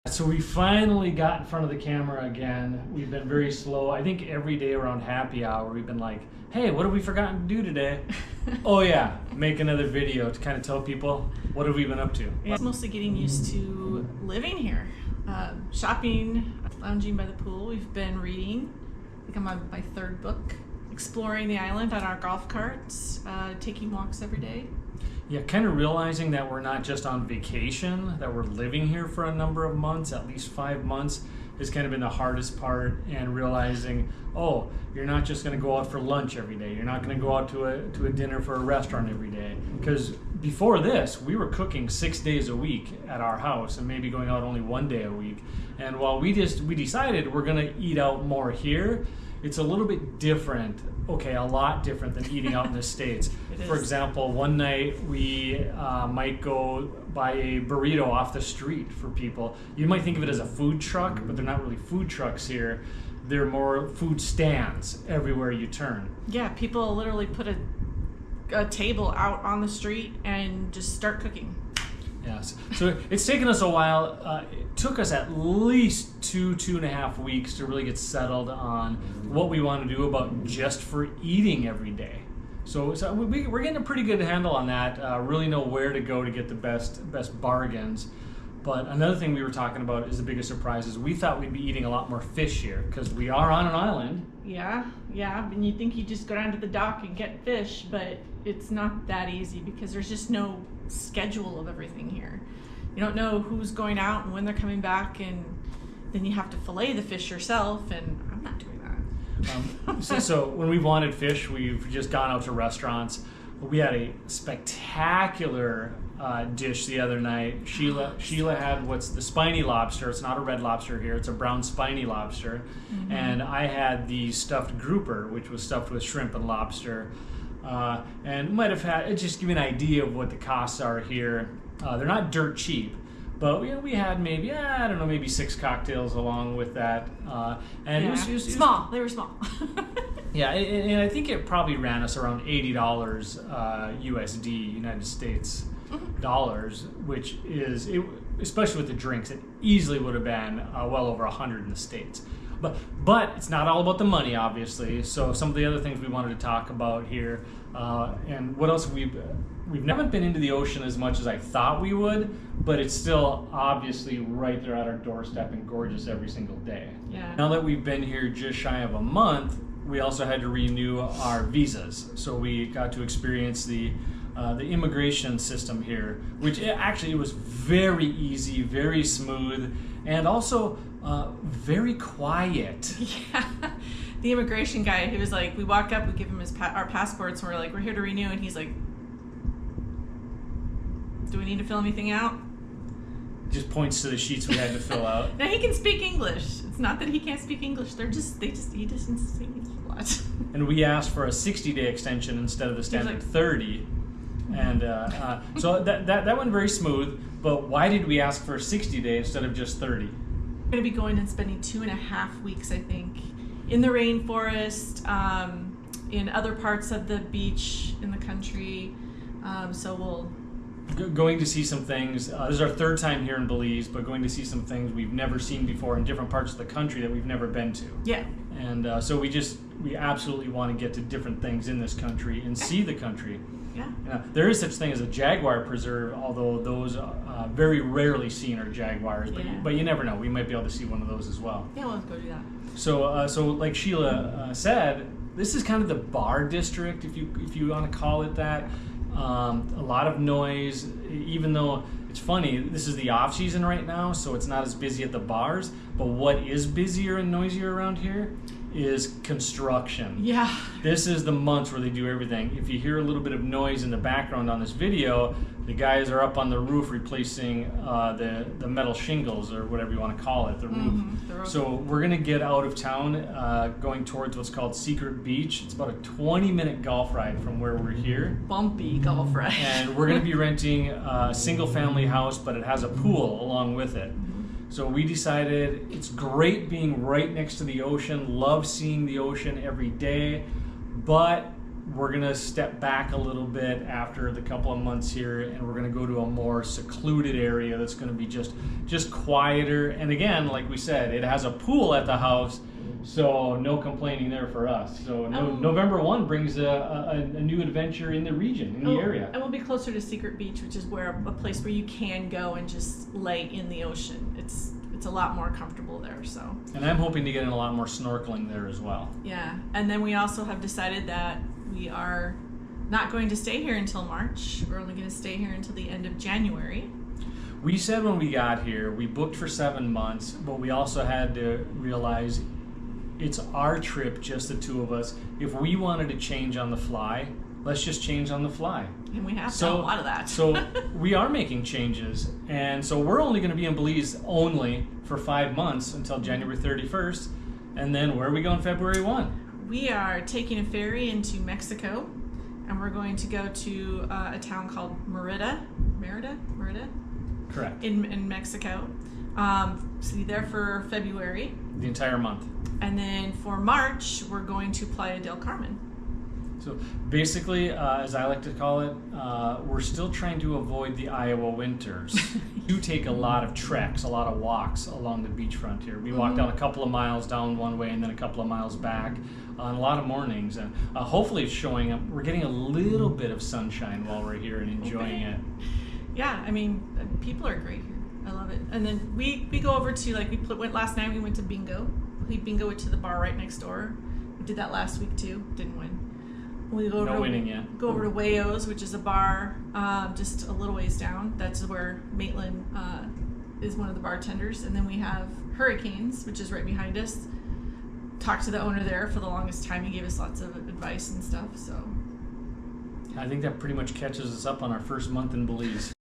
So we finally got in front of the camera again. We've been very slow. I think every day around happy hour we've been like, hey, what have we forgotten to do today? Oh yeah, make another video to kind of tell people what have we been up to. It's mostly getting used to living here. Shopping, lounging by the pool. We've been reading. I think I'm on my third book. Exploring the island on our golf carts, taking walks every day. Yeah, kind of realizing that we're not just on vacation, that we're living here for a number of months, at least 5 months, has kind of been the hardest part, and realizing, oh, you're not just going to go out for lunch every day. You're not going to go out to a dinner for a restaurant every day. Because before this, we were cooking 6 days a week at our house and maybe going out only 1 day a week. And while we decided we're going to eat out more here, it's a little bit different, okay, a lot different than eating out in the States. For example, one night we might go buy a burrito off the street for people. You might think of it as a food truck, but they're not really food trucks here. They're more food stands everywhere you turn. Yeah, people literally put a table out on the street and just start cooking. Yes. So it's taken us a while. It took us at least 2.5 weeks to really get settled on what we want to do about just for eating every day. So we're getting a pretty good handle on that. Really know where to go to get the best bargains. But another thing we were talking about is the biggest surprise is we thought we'd be eating a lot more fish here because we are on an island. Yeah. And you think you just go down to the dock and get fish, but it's not that easy because there's just no schedule of everything here. You don't know who's going out and when they're coming back, and then you have to fillet the fish yourself, and I'm not doing that. So when we wanted fish, we've just gone out to restaurants. We had a spectacular dish the other night. Sheila had what's the spiny lobster. It's not a red lobster here. It's a brown spiny lobster. Mm-hmm. And I had the stuffed grouper, which was stuffed with shrimp and lobster. And might have had, just give you an idea of what the costs are here. They're not dirt cheap, but we had maybe, maybe 6 cocktails along with that. And yeah. it was small. They were small. Yeah, and I think it probably ran us around $80 USD, United States dollars, which is, especially with the drinks, it easily would have been well over 100 in the States. But it's not all about the money, obviously. So some of the other things we wanted to talk about here, and what else we've never been into the ocean as much as I thought we would, but it's still obviously right there at our doorstep and gorgeous every single day. Yeah. Now that we've been here just shy of a month, we also had to renew our visas, so we got to experience the immigration system here, which actually it was very easy, very smooth, and also very quiet. Yeah, the immigration guy, he was like, we walk up, we give him our passports, and we're like, we're here to renew, and he's like, do we need to fill anything out? Just points to the sheets we had to fill out. Now he can speak English. It's not that he can't speak English. He doesn't speak a lot. And we asked for a 60-day extension instead of the standard 30. And so that went very smooth. But why did we ask for a 60-day instead of just 30? We're going to be going and spending 2.5 weeks, I think, in the rainforest, in other parts of the beach in the country. So we'll... Going to see some things. This is our 3rd time here in Belize, but going to see some things we've never seen before in different parts of the country that we've never been to. Yeah. And so we absolutely want to get to different things in this country and see the country. Yeah. There is such thing as a jaguar preserve, although those very rarely seen are jaguars. But you never know. We might be able to see one of those as well. Yeah, we'll go do that. So like Sheila said, this is kind of the bar district, if you want to call it that. A lot of noise, even though it's funny, this is the off season right now, so it's not as busy at the bars, but what is busier and noisier around here is construction. Yeah. This is the months where they do everything. If you hear a little bit of noise in the background on this video, the guys are up on the roof replacing the metal shingles, or whatever you want to call it, the roof. So we're going to get out of town, going towards what's called Secret Beach. It's about a 20-minute golf ride from where we're here. Bumpy golf ride. And we're going to be renting a single-family house, but it has a pool along with it. So we decided it's great being right next to the ocean, love seeing the ocean every day, but we're going to step back a little bit after the couple of months here, and we're going to go to a more secluded area that's going to be just quieter. And again, like we said, it has a pool at the house, so no complaining there for us. So November 1 brings a new adventure in the region, in the area. And we'll be closer to Secret Beach, which is a place where you can go and just lay in the ocean. It's a lot more comfortable there. So. And I'm hoping to get in a lot more snorkeling there as well. Yeah, and then we also have decided that we are not going to stay here until March. We're only going to stay here until the end of January. We said when we got here, we booked for 7 months, but we also had to realize it's our trip, just the two of us. If we wanted to change on the fly, let's just change on the fly. And we have done a lot of that. So we are making changes. And so we're only going to be in Belize only for 5 months until January 31st. And then where are we going February 1? We are taking a ferry into Mexico, and we're going to go to a town called Merida? Correct. In Mexico. So be there for February. The entire month. And then for March, we're going to Playa del Carmen. So basically, as I like to call it, we're still trying to avoid the Iowa winters. We do take a lot of treks, a lot of walks along the beachfront here. We walk down a couple of miles down one way and then a couple of miles back on a lot of mornings. And hopefully it's showing up. We're getting a little bit of sunshine while we're here and enjoying it. Yeah, I mean, people are great here. I love it. And then we go over to, went last night, we went to bingo. We bingo to the bar right next door. We did that last week too. Didn't win. We go No winning yet. Go over to Wayo's, which is a bar just a little ways down. That's where Maitland is one of the bartenders. And then we have Hurricanes, which is right behind us. Talked to the owner there for the longest time. He gave us lots of advice and stuff. So I think that pretty much catches us up on our first month in Belize.